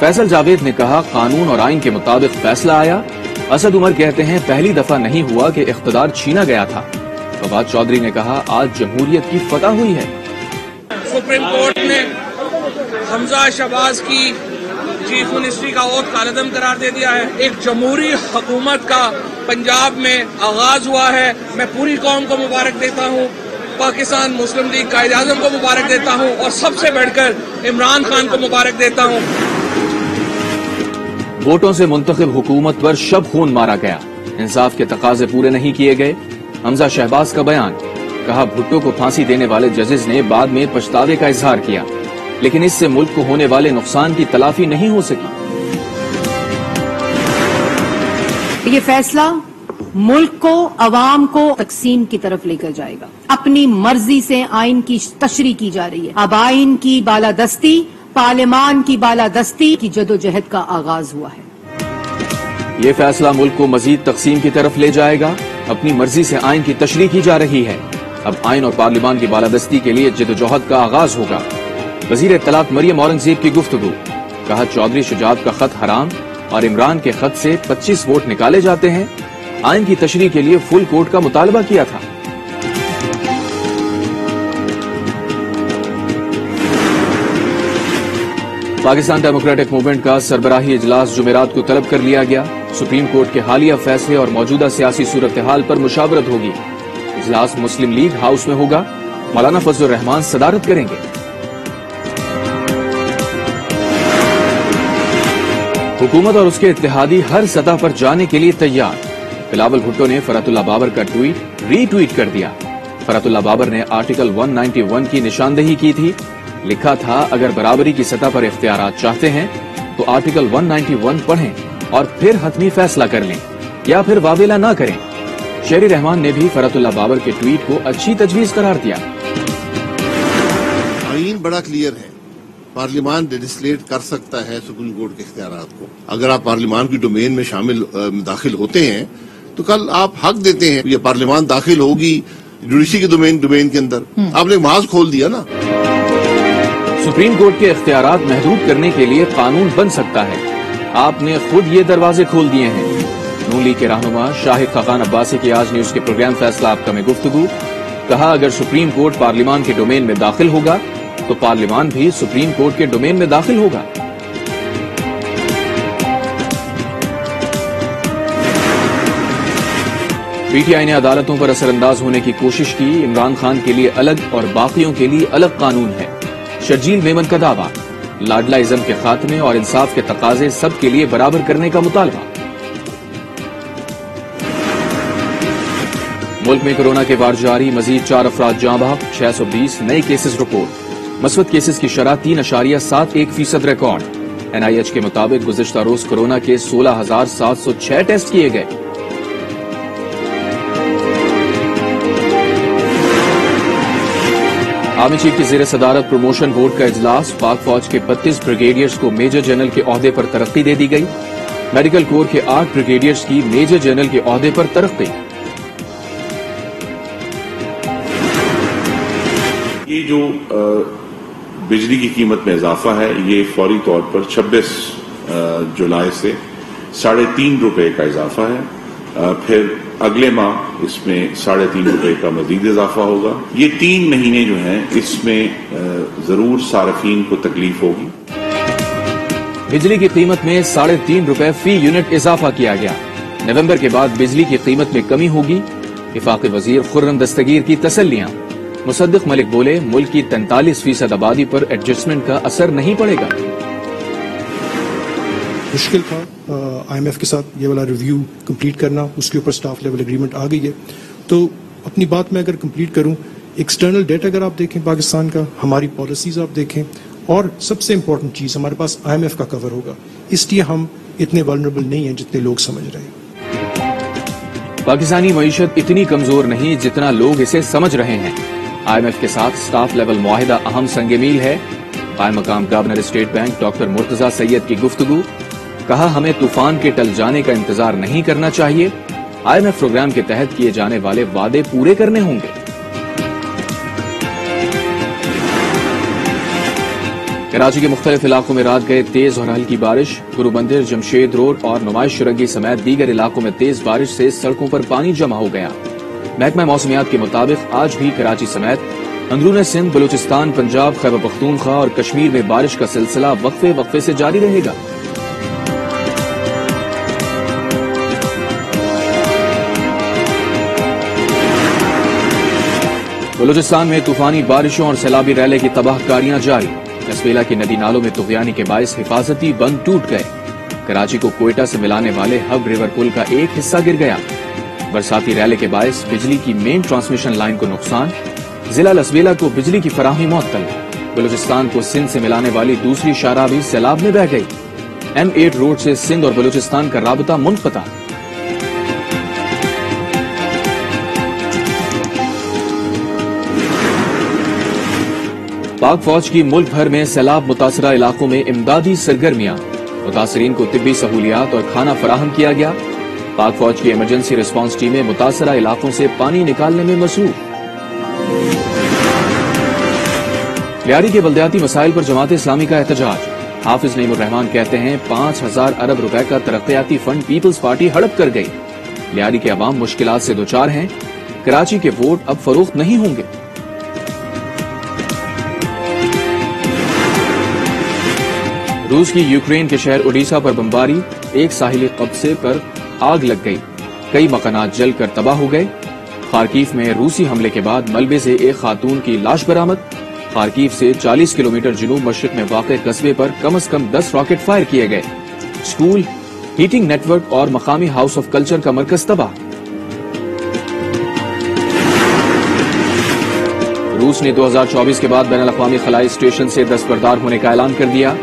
فیصل جاوید نے کہا قانون اور آئین کے مطابق فیصلہ آیا. اسد عمر کہتے ہیں پہلی دفعہ نہیں ہوا کہ اقتدار چھینا گیا تھا. فواد چودھری نے کہا آج جمہوریت کی فتح ہوئی ہے. سپریم کورٹ نے حمزہ شہباز کی چیف منسٹری کا عہدہ کالعدم قرار دے دیا ہے. ایک جمہوری حکومت کا پنجاب میں آغاز ہوا ہے. میں پوری قوم کو مبارک دیتا ہوں, پاکستان مسلم لیگ قائد اعظم کو مبارک دیتا ہوں, اور سب سے بڑھ کر عمران خان کو مبارک دیتا ہوں. ووٹوں سے منتخب حکومت پر شب خون مارا گیا, انصاف کے تقاضے پورے نہیں کیے گئے. حمزہ شہباز کا بیان, کہا بھٹو کو پھانسی دینے والے ججز نے بعد میں پچھتاوے کا اظہار کیا, لیکن اس سے ملک کو ہونے والے نقصان کی تلافی نہیں ہو سکی. یہ فیصلہ ملک کو, عوام کو تقسیم کی طرف لے کر جائے گا. اپنی مرضی سے آئین کی تشریح کی جا رہی ہے. اب آئین کی بالادستی, پارلیمان کی بالادستی کی جدوجہد کا آغاز ہوا ہے. یہ فیصلہ ملک کو مزید تقسیم کی طرف لے جائے گا. اپنی مرضی سے آئین کی تشریح کی جا رہی ہے. اب آئین اور پارلیمان کی بالادستی کے لیے جدوجہد کا آغاز ہوگا. وزیر اطلاعات مریم اورنگزیب کی گفتگو, کہا چودھری شجاعت کا خط حرام اور عمران کے خط سے 25 ووٹ نکالے جاتے ہیں. آئین کی تشریح کے لیے فل کورٹ کا مطالبہ کیا تھا. پاکستان ڈیموکریٹک موومنٹ کا سربراہی اجلاس جمعرات کو طلب کر لیا گیا. سپریم کورٹ کے حالیہ فیصلے اور موجودہ سیاسی صورتحال پر مشاورت ہوگی. اجلاس مسلم لیگ ہاؤس میں ہوگا. مولانا فضل الرحمان صدارت کریں گے. حکومت اور اس کے اتحادی ہر سطح پر جانے کے لیے تیار. بلاول بھٹو نے فرحت اللہ بابر کا ٹویٹ ری ٹویٹ کر دیا. فرحت اللہ بابر نے آرٹیکل 191 کی نشاندہی کی تھی. لکھا تھا اگر برابری کی سطح پر اختیارات چاہتے ہیں تو آرٹیکل 191 پڑھیں اور پھر حتمی فیصلہ کر لیں یا پھر واویلا نہ کریں. شہری رحمان نے بھی فرحت اللہ بابر کے ٹویٹ کو اچھی تجویز قرار دیا. آئین بڑا کلیئر ہے, پارلیمان لیجسلیٹ کر سکتا ہے سپریم کورٹ کے اختیارات کو. اگر آپ پارلیمان کی ڈومین میں داخل ہوتے ہیں تو کل آپ حق دیتے ہیں. یہ پارلیمان داخل ہوگی جوڈیشری کی ڈومین کے اندر, آپ نے محاذ کھول دیا نا. سپریم کورٹ کے اختیارات محدود کرنے کے لیے قانون بن سکتا ہے. آپ نے خود یہ دروازے کھول دیے ہیں. نون لیگ کے رہنما شاہد خاقان عباسی کی آج نیوز کے پروگرام فیصلہ آپ کا میں گفتگو, کہا اگر سپریم کورٹ پارلیمان کے ڈومین میں داخل ہوگا تو پارلیمان بھی سپریم کورٹ کے ڈومین میں داخل ہوگا. پی ٹی آئی نے عدالتوں پر اثر انداز ہونے کی کوشش کی. عمران خان کے لیے الگ اور باقیوں کے لیے الگ قانون ہے. شرجیل میمن کا دعویٰ, لاڈلا ازم کے خاتمے اور انصاف کے تقاضے سب کے لیے برابر کرنے کا مطالبہ. ملک میں کورونا کے وار جاری, مزید 4 افراد جاں بحق, 620 نئے کیسز رپورٹ. مثبت کیسز کی شرح 3.71% ریکارڈ. NIH کے مطابق گزشتہ روز کورونا کے 16,706 ٹیسٹ کیے گئے. آرمی چیف کی زیر صدارت پروموشن بورڈ کا اجلاس, پاک فوج کے 32 بریگیڈیئرز کو میجر جنرل کے عہدے پر ترقی دے دی گئی. میڈیکل کور کے 8 بریگیڈیئرز کی میجر جنرل کے عہدے پر ترقی. یہ جو بجلی کی قیمت میں اضافہ ہے یہ فوری طور پر 26 جولائی سے 3.5 روپے کا اضافہ ہے. پھر اگلے ماہ اس میں 3.5 روپے کا مزید اضافہ ہوگا. یہ 3 مہینے جو ہیں اس میں ضرور صارفین کو تکلیف ہوگی. بجلی کی قیمت میں 3.5 روپے فی یونٹ اضافہ کیا گیا. نومبر کے بعد بجلی کی قیمت میں کمی ہوگی. وفاقی وزیر خرم دستگیر کی تسلیاں. مصدق ملک بولے ملک کی 43% آبادی پر ایڈجسٹمنٹ کا اثر نہیں پڑے گا. مشکل تھا IMF کے ساتھ یہ والا ریویو کمپلیٹ کرنا, اس کے اوپر سٹاف لیول ایگریمنٹ آ گئی ہے. تو اپنی بات میں اگر کمپلیٹ کروں, ایکسٹرنل ڈیٹا اگر آپ دیکھیں پاکستان کا, ہماری پالیسیز آپ دیکھیں, اور سب سے امپورٹنٹ چیز ہمارے پاس IMF کا کور ہوگا. اس لیے ہم اتنے ولنریبل نہیں ہیں جتنے لوگ سمجھ رہے ہیں. پاکستانی معیشت اتنی کمزور نہیں جتنا لوگ اسے سمجھ رہے ہیں. IMF کے ساتھ سٹاف لیول معاہدہ اہم سنگ میل ہے. قائم مقام governor state bank doctor Murtaza Syed کی گفتگو, کہا ہمیں طوفان کے ٹل جانے کا انتظار نہیں کرنا چاہیے. IMF پروگرام کے تحت کیے جانے والے وعدے پورے کرنے ہوں گے. کراچی کے مختلف علاقوں میں رات گئے تیز اور ہلکی بارش. گرو مندر، جمشید روڈ اور نمائش شرگی سمیت دیگر علاقوں میں تیز بارش سے سڑکوں پر پانی جمع ہو گیا. محکمہ موسمیات کے مطابق آج بھی کراچی سمیت اندرون سندھ، بلوچستان، پنجاب، خیبر پختونخوا اور کشمیر میں بارش کا سلسلہ وقفے وقفے سے جاری رہے گا. بلوچستان میں طوفانی بارشوں اور سیلابی ریلے کی تباہ کاریاں جاری. لسبیلا کی ندی نالوں میں طغیانی کے باعث حفاظتی بند ٹوٹ گئے. کراچی کو کوئٹہ سے ملانے والے ہب ریور پل کا ایک حصہ گر گیا. برساتی ریلے کے باعث بجلی کی مین ٹرانسمیشن لائن کو نقصان. ضلع لسبیلا کو بجلی کی فراہمی معطل. بلوچستان کو سندھ سے ملانے والی دوسری شاہراہ بھی سیلاب میں بہہ گئی. M8 روڈ سے سندھ اور بلوچستان کا رابطہ منقطع. پاک فوج کی ملک بھر میں سیلاب متاثرہ علاقوں میں امدادی سرگرمیاں. متاثرین کو طبی سہولیات اور کھانا فراہم کیا گیا. پاک فوج کی ایمرجنسی ریسپانس ٹیمیں متاثرہ علاقوں سے پانی نکالنے میں مصروف. لیاری کے بلدیاتی مسائل پر جماعت اسلامی کا احتجاج. حافظ نعیم الرحمان کہتے ہیں 5,000 ارب روپے کا ترقیاتی فنڈ پیپلز پارٹی ہڑپ کر گئی. لیاری کے عوام مشکلات سے دوچار ہیں. کراچی کے ووٹ اب فروخت نہیں ہوں گے. روس کی یوکرین کے شہر اوڈیسا پر بمباری. ایک ساحلی قبضے پر آگ لگ گئی. کئی مکانات جل کر تباہ ہو گئے. خارکیف میں روسی حملے کے بعد ملبے سے ایک خاتون کی لاش برآمد. خارکیف سے 40 کلومیٹر جنوب مشرق میں واقع قصبے پر کم از کم 10 راکٹ فائر کیے گئے. اسکول، ہیٹنگ نیٹ ورک اور مقامی ہاؤس آف کلچر کا مرکز تباہ. روس نے 2024 کے بعد بین الاقوامی خلائی اسٹیشن سے دستبردار ہونے کا اعلان کر دیا.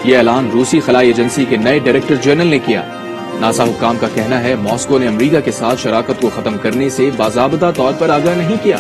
یہ اعلان روسی خلائی ایجنسی کے نئے ڈائریکٹر جنرل نے کیا. ناسا حکام کا کہنا ہے ماسکو نے امریکہ کے ساتھ شراکت کو ختم کرنے سے باضابطہ طور پر آگاہ نہیں کیا.